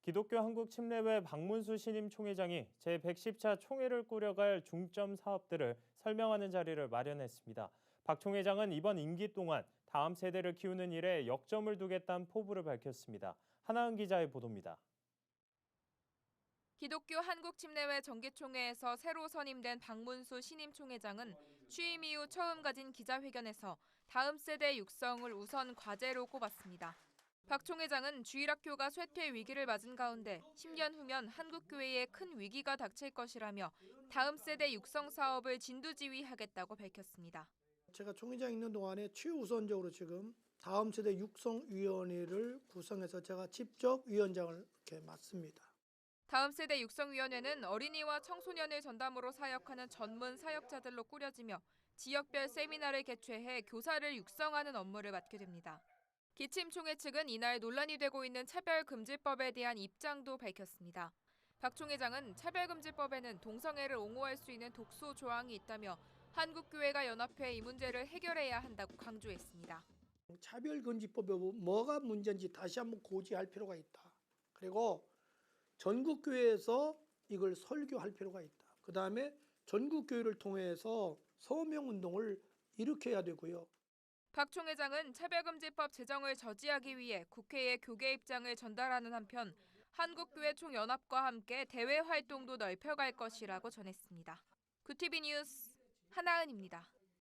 기독교 한국 침례회 박문수 신임 총회장이 제110차 총회를 꾸려갈 중점 사업들을 설명하는 자리를 마련했습니다. 박 총회장은 이번 임기 동안 다음 세대를 키우는 일에 역점을 두겠다는 포부를 밝혔습니다. 하나은 기자의 보도입니다. 기독교 한국침례회 정기총회에서 새로 선임된 박문수 신임 총회장은 취임 이후 처음 가진 기자회견에서 다음 세대 육성을 우선 과제로 꼽았습니다. 박 총회장은 주일학교가 쇠퇴 위기를 맞은 가운데 10년 후면 한국교회에 큰 위기가 닥칠 것이라며 다음 세대 육성 사업을 진두지휘하겠다고 밝혔습니다. 제가 총회장 있는 동안에 최우선적으로 지금 다음 세대 육성위원회를 구성해서 제가 직접 위원장을 이렇게 맡습니다. 다음 세대 육성위원회는 어린이와 청소년을 전담으로 사역하는 전문 사역자들로 꾸려지며 지역별 세미나를 개최해 교사를 육성하는 업무를 맡게 됩니다. 기침총회 측은 이날 논란이 되고 있는 차별금지법에 대한 입장도 밝혔습니다. 박 총회장은 차별금지법에는 동성애를 옹호할 수 있는 독소 조항이 있다며 한국교회가 연합해 이 문제를 해결해야 한다고 강조했습니다. 차별금지법에 뭐가 문제인지 다시 한번 고지할 필요가 있다. 그리고 전국교회에서 이걸 설교할 필요가 있다. 그다음에 전국교회를 통해서 서명운동을 일으켜야 되고요. 박 총회장은 차별금지법 제정을 저지하기 위해 국회에 교계 입장을 전달하는 한편 한국교회 총연합과 함께 대외 활동도 넓혀갈 것이라고 전했습니다. 구티비 뉴스 하나은입니다.